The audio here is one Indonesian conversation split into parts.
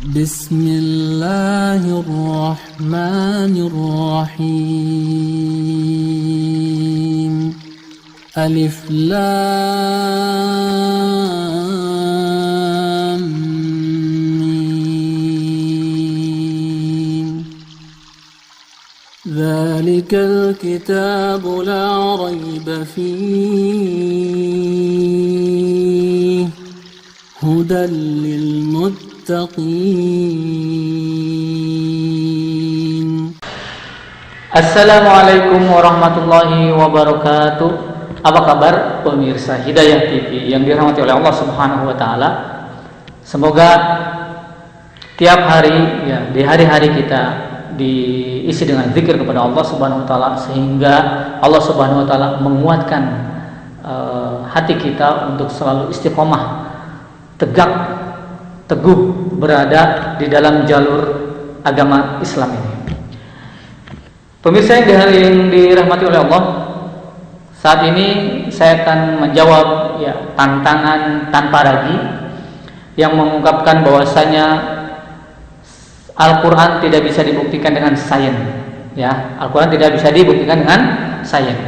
Bismillahirrahmanirrahim. Alif Lam Mim. Dzalikal kitabu la raiba fihi hudan lil muttaqin. Assalamualaikum warahmatullahi wabarakatuh. Apa kabar pemirsa Hidayah TV yang dirahmati oleh Allah Subhanahu wa taala? Semoga tiap hari ya, di hari-hari kita diisi dengan zikir kepada Allah Subhanahu wa taala, sehingga Allah Subhanahu wa taala menguatkan hati kita untuk selalu istiqomah, tegak, teguh berada di dalam jalur agama Islam ini. Pemirsa yang dirahmati oleh Allah, saat ini saya akan menjawab ya, tantangan tanpa ragi yang mengungkapkan bahwasanya Al-Quran tidak bisa dibuktikan dengan sains. Ya, Al-Quran tidak bisa dibuktikan dengan sains.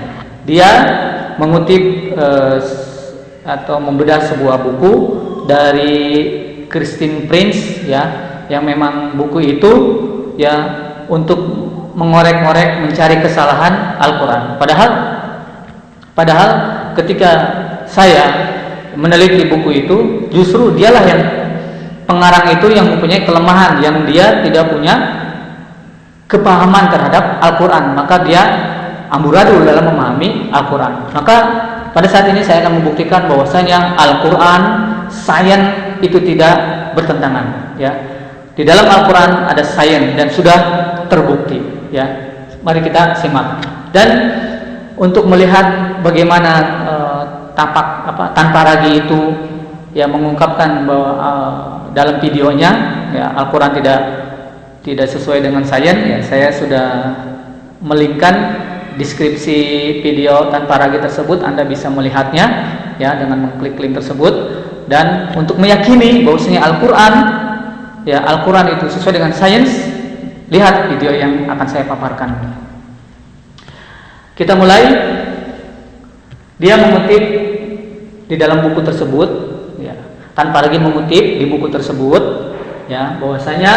Dia mengutip atau membedah sebuah buku dari Christine Prince, ya, yang memang buku itu ya untuk mengorek-ngorek, mencari kesalahan Al-Quran. Padahal ketika saya meneliti buku itu, justru dialah yang pengarang itu yang mempunyai kelemahan, yang dia tidak punya kepahaman terhadap Al-Quran, maka dia amburadul dalam memahami Al-Quran. Maka pada saat ini saya akan membuktikan bahwasanya Al-Quran, sains itu tidak bertentangan. Ya, di dalam Al-Quran ada sains dan sudah terbukti. Ya, mari kita simak. Dan untuk melihat bagaimana tanpa ragi itu ya mengungkapkan bahwa dalam videonya ya Al-Quran tidak sesuai dengan sains, ya saya sudah melinkkan deskripsi video tanpa ragi tersebut. Anda bisa melihatnya ya dengan mengklik link tersebut, dan untuk meyakini bahwasanya Al-Quran itu sesuai dengan sains, lihat video yang akan saya paparkan. Kita mulai. Dia mengutip di dalam buku tersebut ya, tanpa lagi mengutip di buku tersebut ya, bahwasanya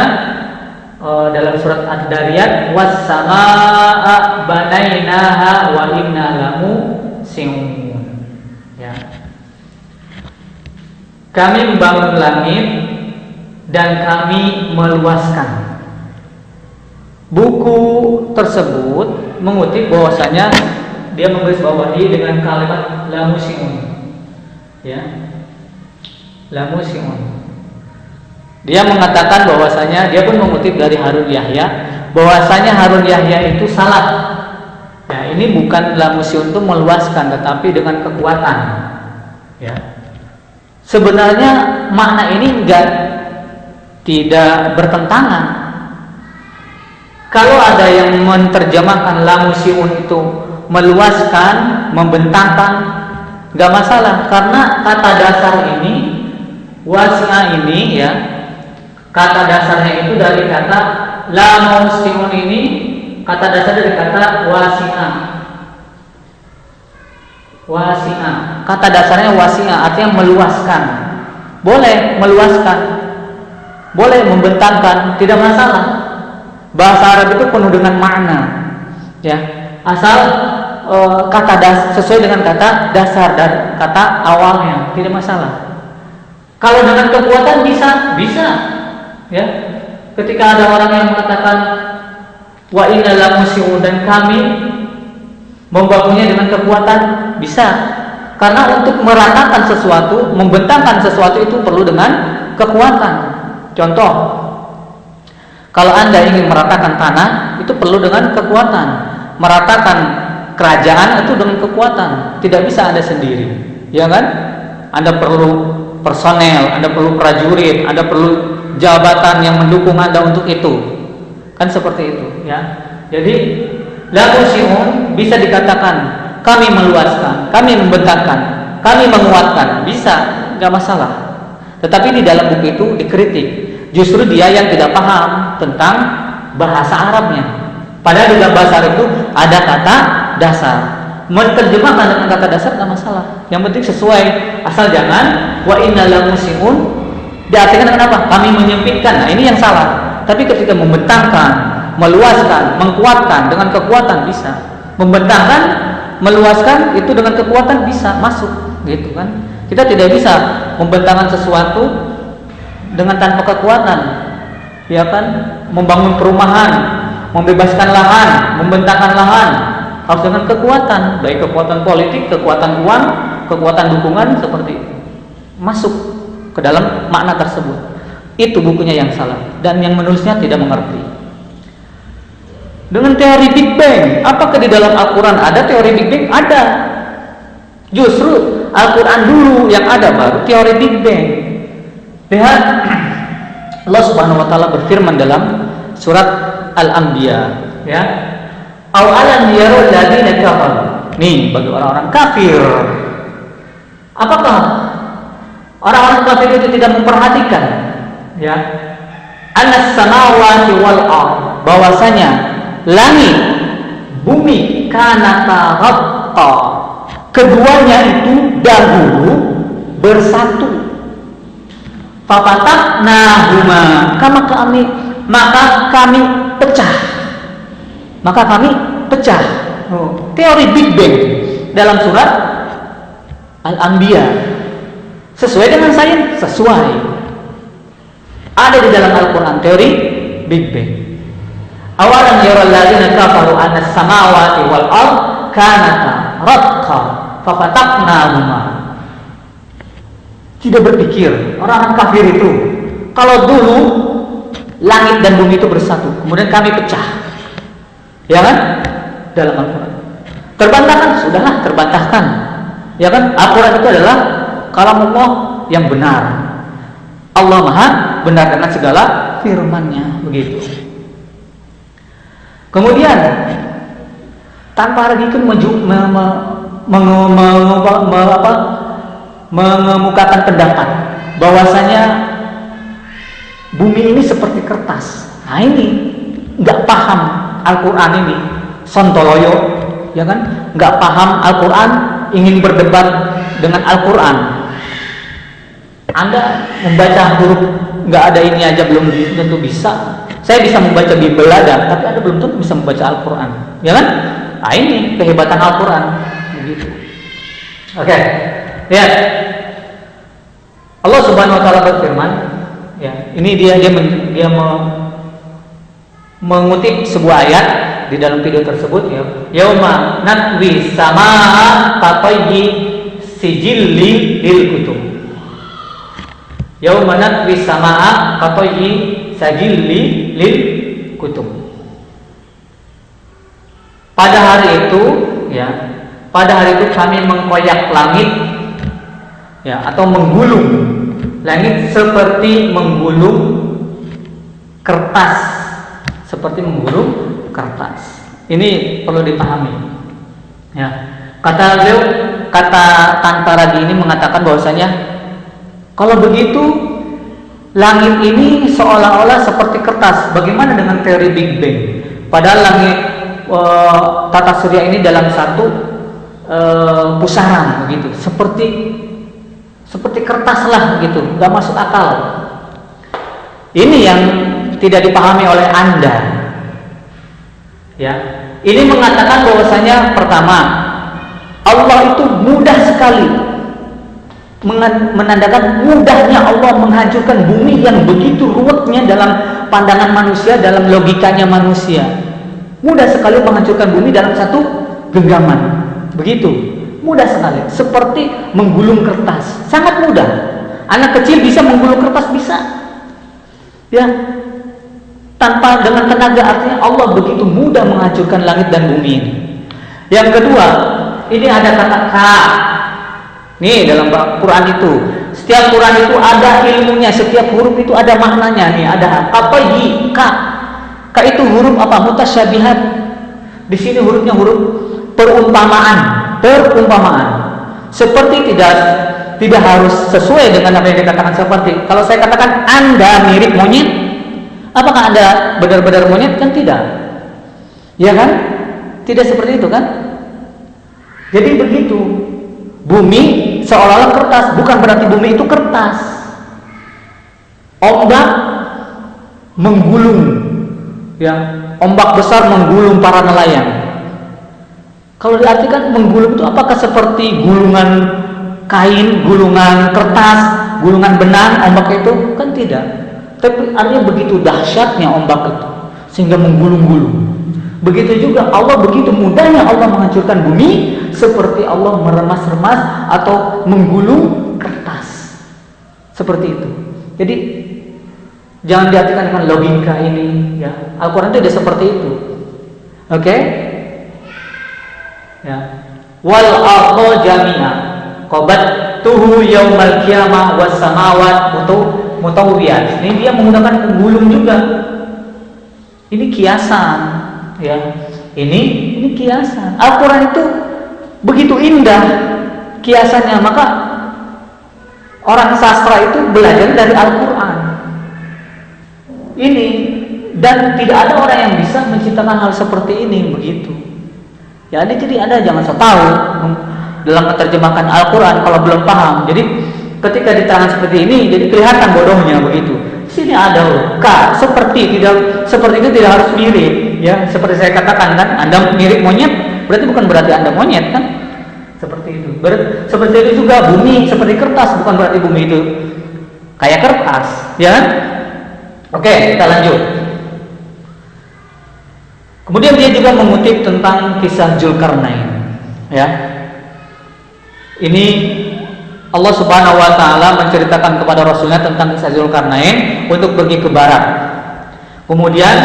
dalam surat Ad-Dariyat, was-samaa'a banainaha wa inna lahu simun. Ya. Kami membangun langit dan kami meluaskan. Buku tersebut mengutip bahwasanya dia menggarisbawahi dengan kalimat la musiun. Ya. La musiun. Dia mengatakan bahwasanya, dia pun mengutip dari Harun Yahya, bahwasanya Harun Yahya itu salah. Ya, ini bukan la musiun itu meluaskan, tetapi dengan kekuatan. Ya. Sebenarnya makna ini tidak bertentangan. Kalau ada yang menerjemahkan la musiun itu meluaskan, membentangkan, nggak masalah, karena kata dasar ini, wasi'a ini ya, kata dasarnya itu dari kata la musiun ini, kata dasar dari kata wasi'a. Wasi'a, kata dasarnya wasi'a, artinya meluaskan. Boleh meluaskan, boleh membentangkan, tidak masalah. Bahasa Arab itu penuh dengan makna, ya. Asal sesuai dengan kata dasar dan kata awalnya, tidak masalah. Kalau dengan kekuatan bisa, ya. Ketika ada orang yang mengatakan wa inna la musiun, dan kami membangunnya dengan kekuatan, bisa. Karena untuk meratakan sesuatu, membentangkan sesuatu itu perlu dengan kekuatan. Contoh, kalau Anda ingin meratakan tanah, itu perlu dengan kekuatan. Meratakan kerajaan itu dengan kekuatan. Tidak bisa Anda sendiri, ya kan? Anda perlu personel, Anda perlu prajurit, Anda perlu jabatan yang mendukung Anda untuk itu. Kan seperti itu, ya. Jadi la musiun bisa dikatakan kami meluaskan, kami membentangkan, kami menguatkan, bisa, nggak masalah. Tetapi di dalam buku itu dikritik, Justru dia yang tidak paham tentang bahasa Arabnya. Padahal di dalam bahasa Arab itu ada kata dasar. Menerjemahkan dengan kata dasar tidak masalah. Yang penting sesuai, asal jangan wa inna lamusiun diartikan dengan apa? Kami menyempitkan. Nah, ini yang salah. Tapi ketika membentangkan, meluaskan, mengkuatkan dengan kekuatan bisa. Membentangkan, meluaskan itu dengan kekuatan bisa masuk, gitu kan? Kita tidak bisa membentangkan sesuatu dengan tanpa kekuatan, ya kan? Membangun perumahan, membebaskan lahan, membentangkan lahan harus dengan kekuatan, baik kekuatan politik, kekuatan uang, kekuatan dukungan seperti itu. Masuk ke dalam makna tersebut. Itu bukunya yang salah dan yang menulisnya tidak mengerti. Dengan teori Big Bang, apakah di dalam Al-Quran ada teori Big Bang? Ada. Justru Al-Quran dulu yang ada, baru teori Big Bang. Lihat, Allah Subhanahu wa taala berfirman dalam surat Al-Anbiya, ya. Aw alam yarul ladina kafaru. Nih, bagi orang-orang kafir. Apakah orang-orang kafir itu tidak memperhatikan, ya? Anas samawati wal ardh, bahwasanya langit, bumi kanata ratta, keduanya itu dahulu bersatu. Fafataqnahuma, maka kami pecah. Teori Big Bang dalam surat Al-Anbiya. Sesuai dengan sains? Sesuai. Ada di dalam Al-Quran teori Big Bang. Awalan yaral ladzina kafaru anna samawati wal ardh kanata ratqa fafataqnahuma. Tidak berpikir orang-orang kafir itu kalau dulu langit dan bumi itu bersatu, kemudian kami pecah. Ya kan? Dalam Al-Quran. Terbantahkan? Sudahlah, terbantahkan. Ya kan? Al-Quran itu adalah kalamullah yang benar. Allah Maha benar dengan segala firman-Nya, begitu. Kemudian tanpa ragu mengemukakan pendapat bahwasanya bumi ini seperti kertas. Nah, ini nggak paham Al-Quran ini, sontoloyo, ya kan? Nggak paham Al-Quran, ingin berdebat dengan Al-Quran. Anda membaca huruf nggak ada ini aja belum tentu bisa. Saya bisa membaca Bible ada, tapi Anda belum tentu bisa membaca Al-Quran, ya kan? Nah, ini kehebatan Al-Quran, begitu. Oke, lihat. Allah Subhanahu Wa Taala berfirman, ya, ini dia mengutip sebuah ayat di dalam video tersebut, ya. Yauma natwi samaa katayyi sijilli lil kutub. Yauma natwi samaa katayyi sajilli lil kutub. Pada hari itu, ya, pada hari itu kami mengkoyak langit, ya, atau menggulung langit seperti menggulung kertas. Seperti menggulung kertas. Ini perlu dipahami. Ya. Kata Tanta Radi ini mengatakan bahwasanya kalau begitu langit ini seolah-olah seperti kertas. Bagaimana dengan teori Big Bang? Padahal langit tata surya ini dalam satu pusaran begitu. Seperti kertas lah begitu. Enggak masuk akal. Ini yang tidak dipahami oleh Anda, ya. Ini mengatakan bahwasanya pertama, Allah itu mudah sekali, menandakan mudahnya Allah menghancurkan bumi yang begitu ruwetnya dalam pandangan manusia, dalam logikanya manusia. Mudah sekali menghancurkan bumi dalam satu genggaman, begitu. Mudah sekali, seperti menggulung kertas, sangat mudah. Anak kecil bisa menggulung kertas, bisa, ya. Tanpa dengan tenaga, artinya Allah begitu mudah menghancurkan langit dan bumi ini. Yang kedua, ini ada kata ka. Nih dalam Quran itu, setiap Quran itu ada ilmunya, setiap huruf itu ada maknanya. Nih ada apa yi ka. Ka itu huruf apa? Mutasyabihat. Di sini hurufnya huruf perumpamaan. Seperti tidak harus sesuai dengan apa yang dikatakan seperti. Kalau saya katakan Anda mirip monyet, apakah Anda benar-benar monyet? Kan tidak. Ya kan? Tidak seperti itu kan? Jadi begitu. Bumi seolah-olah kertas, bukan berarti bumi itu kertas. Ombak menggulung, ya, ombak besar menggulung para nelayan. Kalau diartikan menggulung itu apakah seperti gulungan kain, gulungan kertas, gulungan benang, ombak itu? Kan tidak. Tapi artinya begitu dahsyatnya ombak itu sehingga menggulung-gulung. Begitu juga Allah, begitu mudahnya Allah menghancurkan bumi, seperti Allah meremas-remas atau menggulung kertas. Seperti itu. Jadi jangan diartikan dengan logika ini, ya. Al-Qur'an itu tidak seperti itu. Oke? Ya. Wal arda jami'a qabattuhu yaumal qiyamah was samawat mutawwiyat. Ini dia menggunakan penggulung juga. Ini kiasan, ya. Ini kiasan. Al-Qur'an itu begitu indah kiasannya, maka orang sastra itu belajar dari Al-Qur'an. Ini, dan tidak ada orang yang bisa menciptakan hal seperti ini, begitu. Ya, jadi Anda jangan so tahu dalam menerjemahkan Al-Quran kalau belum paham. Jadi ketika diterangkan seperti ini, jadi kelihatan bodohnya begitu. Di sini ada seperti itu tidak harus mirip, ya. Seperti saya katakan kan, Anda mirip monyet, berarti bukan berarti Anda monyet kan? Seperti itu. Seperti itu juga bumi seperti kertas, bukan berarti bumi itu kayak kertas, ya kan? Oke, kita lanjut. Kemudian dia juga mengutip tentang kisah Zulkarnain, ya. Ini Allah Subhanahu wa taala menceritakan kepada Rasulnya tentang kisah Zulkarnain untuk pergi ke barat. Kemudian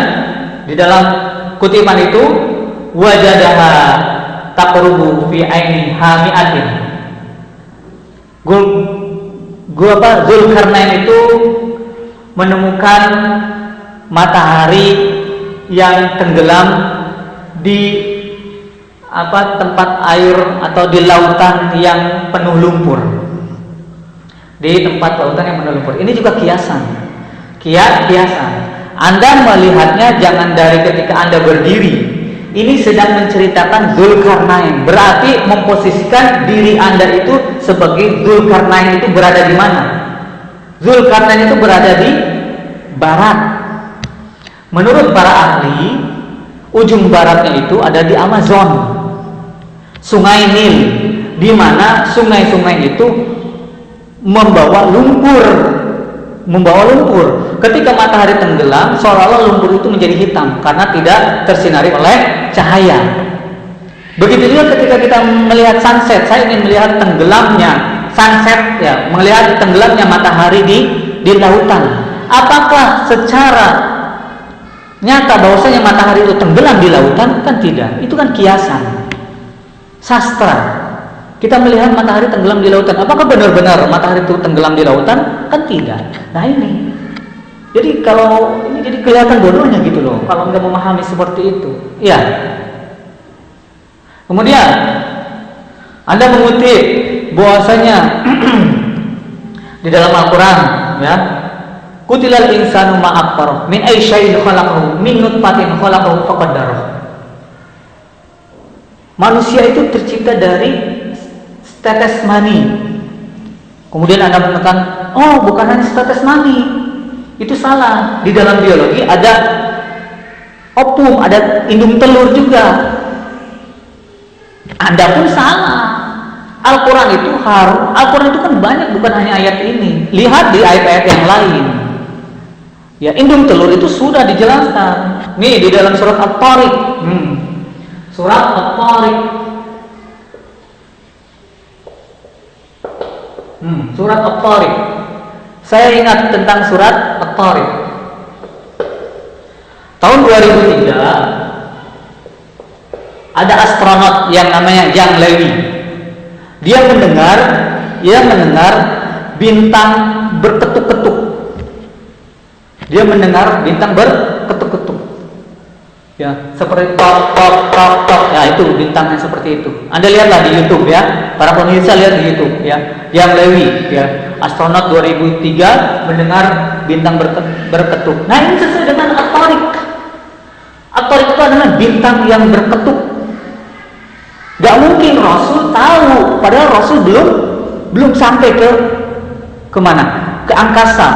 di dalam kutipan itu wajadaha taqrubu fi aini hamiatin. Zulkarnain itu menemukan matahari yang tenggelam di tempat air atau di lautan yang penuh lumpur. Di tempat lautan yang penuh lumpur. Ini juga kiasan. Kiasan. Anda melihatnya jangan dari ketika Anda berdiri. Ini sedang menceritakan Zulkarnain. Berarti memposisikan diri Anda itu sebagai Zulkarnain itu berada di mana? Zulkarnain itu berada di barat. Menurut para ahli, ujung baratnya itu ada di Amazon, Sungai Nil, di mana sungai-sungai itu membawa lumpur. Ketika matahari tenggelam, seolah-olah lumpur itu menjadi hitam karena tidak tersinari oleh cahaya. Begitu juga ketika kita melihat sunset, saya ingin melihat tenggelamnya sunset, ya, melihat tenggelamnya matahari di lautan. Apakah secara nyata bahwasanya matahari itu tenggelam di lautan? Kan tidak. Itu kan kiasan sastra. Kita melihat matahari tenggelam di lautan. Apakah benar-benar matahari itu tenggelam di lautan? Kan tidak. Nah ini. Jadi kalau ini jadi kelihatan bodohnya gitu loh kalau nggak memahami seperti itu. Ya. Kemudian Anda mengutip bahwasanya di dalam Al-Qur'an, ya, Qutilal insanu ma akfar min ayyi syai'in khalaqahu min nutfatin khalaqahu faqaddarahu. Manusia itu tercipta dari tetes mani. Kemudian Anda mengatakan, "Oh, bukan hanya tetes mani." Itu salah. Di dalam biologi ada ovum, ada indung telur juga. Anda pun salah. Al-Qur'an itu kan banyak, bukan hanya ayat ini. Lihat di ayat-ayat yang lain. Ya, indung telur itu sudah dijelaskan. Nih di dalam surat At-Tariq. Surat At-Tariq. Surat At-Tariq. Saya ingat tentang surat At-Tariq. Tahun 2003 ada astronot yang namanya Yang Lewi. Dia mendengar bintang berketuk-ketuk. Dia mendengar bintang berketuk-ketuk. Ya, seperti top top top top. Ya, itu bintang yang seperti itu. Anda lihatlah di YouTube ya. Para pemirsa lihat di YouTube ya. Yang Lewi ya, astronot 2003 mendengar bintang berketuk. Nah, ini sesuai dengan At-Tariq. At-Tariq itu adalah bintang yang berketuk. Gak mungkin Rasul tahu, padahal Rasul belum sampai ke mana? Ke angkasa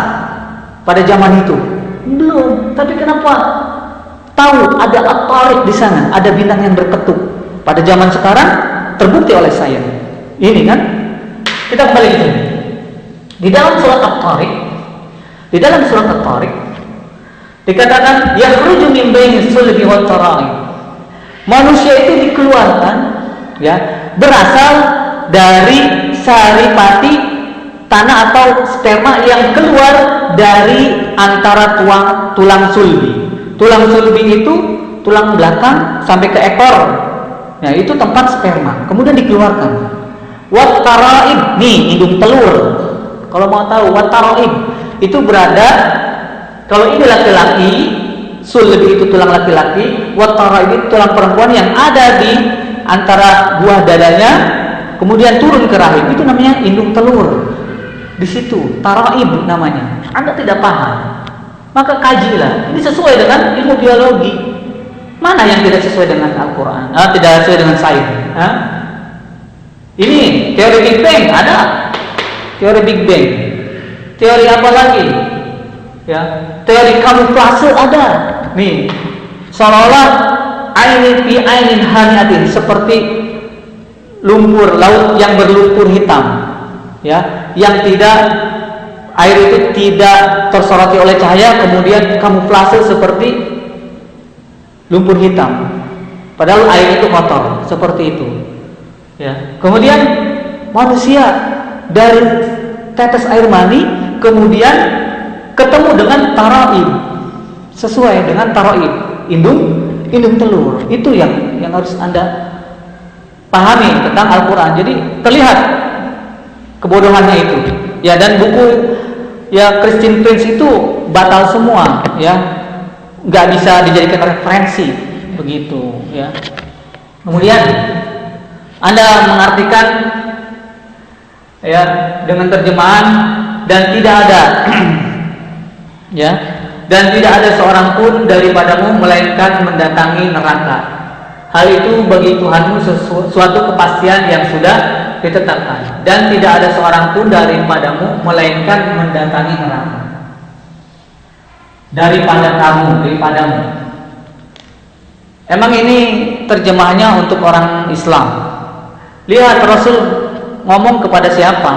pada zaman itu. Belum. Tapi kenapa tahu ada At-Tariq di sana, ada bintang yang berketuk? Pada zaman sekarang terbukti oleh sains. Ini kan? Kita kembali ke sini. Di dalam surat At-Tariq, dikatakan yakhruju min baini sulbi wat tara'ib. Manusia itu dikeluarkan ya, berasal dari saripati tanah atau sperma yang keluar dari antara tulang sulbi. Tulang sulbi itu tulang belakang sampai ke ekor. Ya, itu tempat sperma. Kemudian dikeluarkan. Wat tara'ib, nih hidung telur. Kalau mau tahu, wat tara'ib itu berada, kalau ini laki-laki, sulbi itu tulang laki-laki, wat tara'ib itu tulang perempuan yang ada di antara buah dadanya, kemudian turun ke rahim. Itu namanya indung telur. Di situ tara'ib namanya. Anda tidak paham, maka kajilah. Ini sesuai dengan ilmu biologi. Mana yang tidak sesuai dengan Al-Quran? Tidak sesuai dengan sains. Ini teori Big Bang ada. Teori Big Bang. Teori apa lagi? Ya, teori kamuflase ada. Nih, seolah-olah ainin fi ainin haniatin, seperti lumpur laut yang berlumpur hitam. Ya, yang tidak, air itu tidak tersoroti oleh cahaya, kemudian kamuflase seperti lumpur hitam. Padahal air itu kotor, seperti itu. Ya. Kemudian manusia dari tetes air mani kemudian ketemu dengan tara'ib, sesuai dengan tara'ib, indung telur. Itu yang harus Anda pahami tentang Al-Quran. Jadi terlihat kebodohannya itu. Ya, dan buku ya Christian Prince itu batal semua, ya, nggak bisa dijadikan referensi begitu. Ya. Kemudian Anda mengartikan ya dengan terjemahan dan tidak ada ya, dan tidak ada seorang pun daripadamu melainkan mendatangi neraka. Hal itu bagi Tuhanmu suatu kepastian yang sudah ditetapkan, dan tidak ada seorang pun daripadamu melainkan mendatangi neraka. Daripadamu. Emang ini terjemahannya untuk orang Islam. Lihat Rasul ngomong kepada siapa?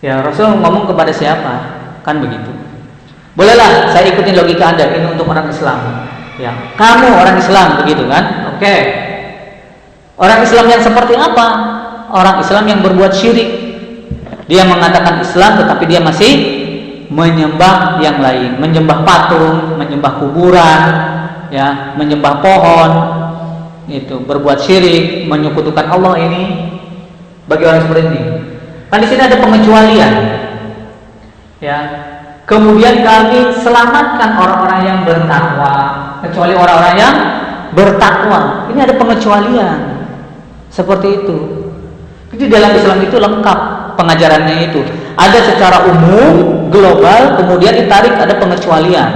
Ya, Rasul ngomong kepada siapa? Kan begitu. Bolehlah saya ikutin logika Anda, ini untuk orang Islam. Ya, kamu orang Islam begitu kan? Oke. Orang Islam yang seperti apa? Orang Islam yang berbuat syirik. Dia mengatakan Islam tetapi dia masih menyembah yang lain, menyembah patung, menyembah kuburan, ya, menyembah pohon. Itu berbuat syirik, menyekutukan Allah. Ini bagi orang seperti ini. Kan di sini ada pengecualian. Ya. Kemudian kami selamatkan orang-orang yang bertakwa, kecuali orang-orang yang bertakwa. Ini ada pengecualian. Seperti itu. Jadi dalam Islam itu lengkap pengajarannya itu. Ada secara umum, global, kemudian ditarik ada pengecualian.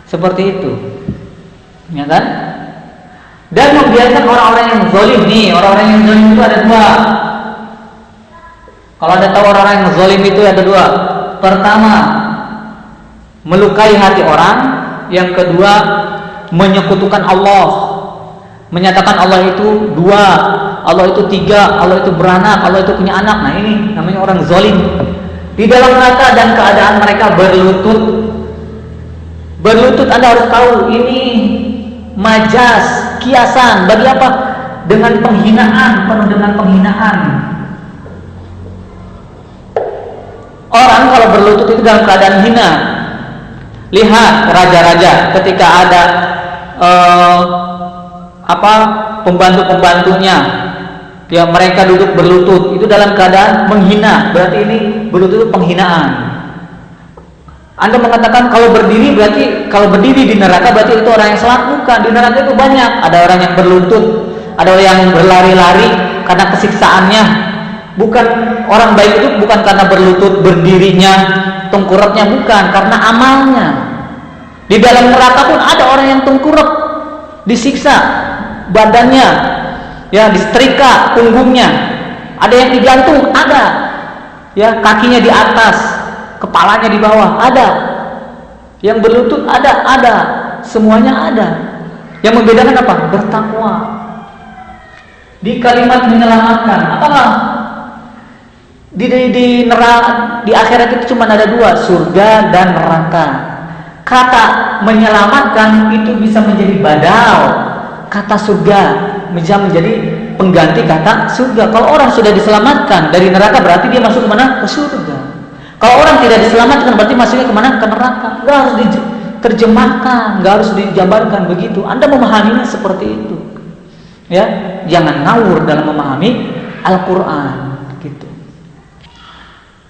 Seperti itu. Ya kan? Dan membiarkan orang-orang yang zalim nih. Orang-orang yang zalim itu ada dua. Kalau Anda tahu orang-orang yang zalim itu ada dua. Pertama, melukai hati orang. Yang kedua, menyekutukan Allah, menyatakan Allah itu dua, Allah itu tiga, Allah itu beranak, Allah itu punya anak. Nah, ini namanya orang zalim. Di dalam neraka dan keadaan mereka berlutut. Anda harus tahu ini majas, kiasan. Bagi apa? Dengan penghinaan, penuh dengan penghinaan. Orang kalau berlutut itu dalam keadaan hina. Lihat raja-raja ketika ada pembantu-pembantunya, ya, mereka duduk berlutut, itu dalam keadaan menghina. Berarti ini berlutut itu penghinaan. Anda mengatakan kalau berdiri di neraka berarti itu orang yang selamat. Bukan, di neraka itu banyak. Ada orang yang berlutut, ada orang yang berlari-lari karena kesiksaannya. Bukan, orang baik itu bukan karena berlutut, berdirinya, tengkurapnya, bukan, karena amalnya. Di dalam neraka pun ada orang yang tengkurap, disiksa badannya, ya, disetrika punggungnya. Ada yang digantung, ada, ya, kakinya di atas, kepalanya di bawah, ada. Yang berlutut ada. Semuanya ada. Yang membedakan apa? Bertakwa. Di kalimat menyelamatkan, apalah? Di neraka, di akhirat itu cuma ada dua, surga dan neraka. Kata menyelamatkan itu bisa menjadi badal kata surga, bisa menjadi pengganti kata surga. Kalau orang sudah diselamatkan dari neraka berarti dia masuk kemana? Ke surga. Kalau orang tidak diselamatkan berarti masuknya kemana? Ke neraka. Gak harus diterjemahkan, gak harus dijabarkan begitu. Anda memahaminya seperti itu, ya. Jangan ngawur dalam memahami Al-Quran, gitu.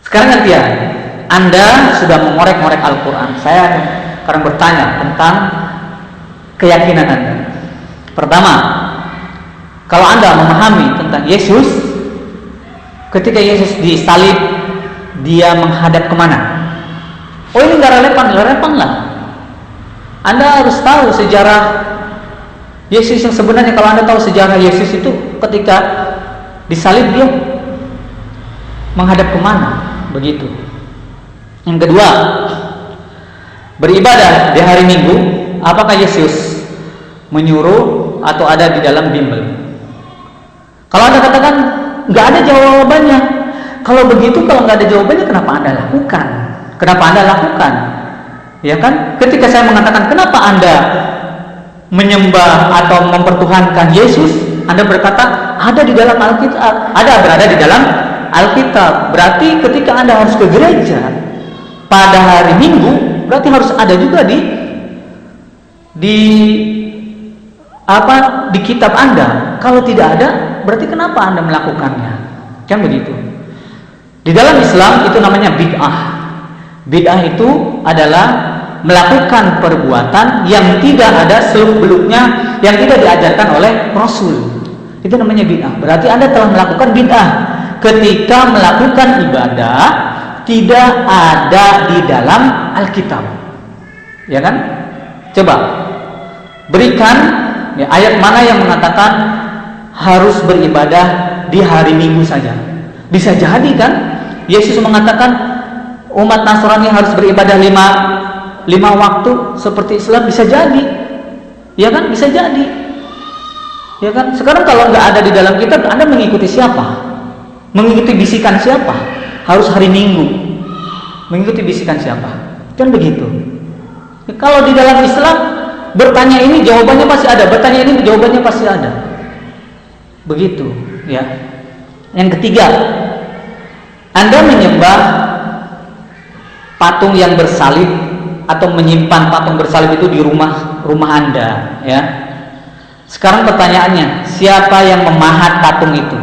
Sekarang gantian, Anda sudah mengorek-ngorek Al-Quran. Saya akan bertanya tentang keyakinan Anda. Pertama, kalau Anda memahami tentang Yesus, ketika Yesus disalib, dia menghadap kemana? Oh, ini nggak relevan lah. Anda harus tahu sejarah Yesus yang sebenarnya. Kalau Anda tahu sejarah Yesus itu, ketika disalib dia menghadap kemana? Begitu. Yang kedua, beribadah di hari Minggu, apakah Yesus menyuruh atau ada di dalam Bimbel? Kalau Anda katakan nggak ada jawabannya, kalau begitu, kalau nggak ada jawabannya, kenapa Anda lakukan? Kenapa Anda lakukan? Ya kan? Ketika saya mengatakan kenapa Anda menyembah atau mempertuhankan Yesus, Anda berkata ada di dalam Alkitab, berada di dalam Alkitab. Berarti ketika Anda harus ke gereja pada hari Minggu, berarti harus ada juga di kitab Anda. Kalau tidak ada, berarti kenapa Anda melakukannya? Kan begitu. Di dalam Islam itu namanya bid'ah. Bid'ah itu adalah melakukan perbuatan yang tidak ada seluk-beluknya, yang tidak diajarkan oleh Rasul. Itu namanya bid'ah. Berarti Anda telah melakukan bid'ah ketika melakukan ibadah tidak ada di dalam Alkitab. Ya kan? Coba berikan ya, ayat mana yang mengatakan harus beribadah di hari Minggu saja. Bisa jadi kan Yesus mengatakan umat Nasrani harus beribadah lima waktu seperti Islam. Bisa jadi, ya kan? Bisa jadi, ya kan? Sekarang kalau nggak ada di dalam kitab, Anda mengikuti siapa? Mengikuti bisikan siapa? Harus hari Minggu. Mengikuti bisikan siapa? Kan begitu. Ya, kalau di dalam Islam bertanya ini jawabannya pasti ada, bertanya ini jawabannya pasti ada. Begitu, ya. Yang ketiga, Anda menyembah patung yang bersalib atau menyimpan patung bersalib itu di rumah Anda, ya. Sekarang pertanyaannya, siapa yang memahat patung itu?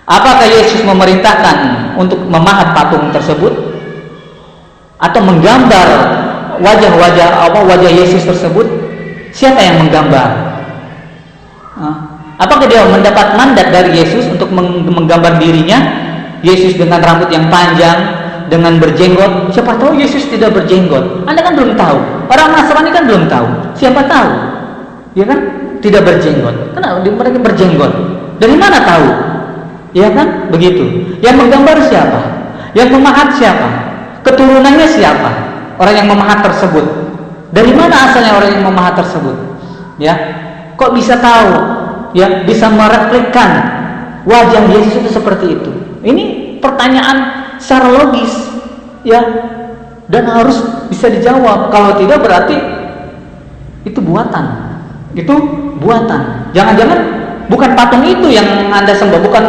Apakah Yesus memerintahkan untuk memahat patung tersebut atau menggambar wajah Yesus tersebut? Siapa yang menggambar? Apakah dia mendapat mandat dari Yesus untuk menggambar dirinya? Yesus dengan rambut yang panjang, dengan berjenggot. Siapa tahu Yesus tidak berjenggot. Anda kan belum tahu. Orang Nasrani kan belum tahu. Siapa tahu? Ya kan? Tidak berjenggot. Kenapa mereka berjenggot? Dari mana tahu? Ya kan? Begitu. Yang menggambar siapa? Yang memahat siapa? Keturunannya siapa? Orang yang memahat tersebut. Dari mana asalnya orang yang memahat tersebut? Ya. Kok bisa tahu? Ya, bisa mereplikan wajah Yesus itu seperti itu. Ini pertanyaan secara logis, ya, dan harus bisa dijawab. Kalau tidak berarti itu buatan. Itu buatan. Jangan-jangan bukan patung itu yang Anda sembah, bukan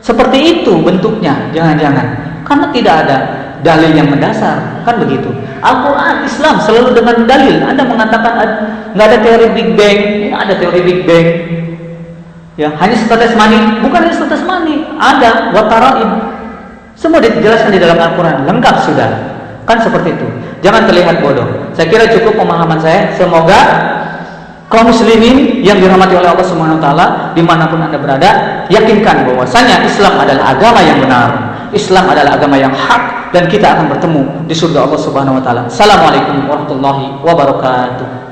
seperti itu bentuknya. Jangan-jangan karena tidak ada dalil yang mendasar, kan begitu. Al-Quran, Islam selalu dengan dalil. Anda mengatakan nggak ada teori Big Bang, ya, ada teori Big Bang. Ya, hanya setetes mani, bukan hanya setetes mani, ada wataraib. Semua dijelaskan di dalam Al-Quran, lengkap sudah. Kan seperti itu. Jangan terlihat bodoh. Saya kira cukup pemahaman saya. Semoga kaum muslimin yang dirahmati oleh Allah Subhanahu wa taala dimanapun Anda berada, yakinkan bahwasanya Islam adalah agama yang benar. Islam adalah agama yang hak, dan kita akan bertemu di surga Allah Subhanahu wa taala. Assalamualaikum warahmatullahi wabarakatuh.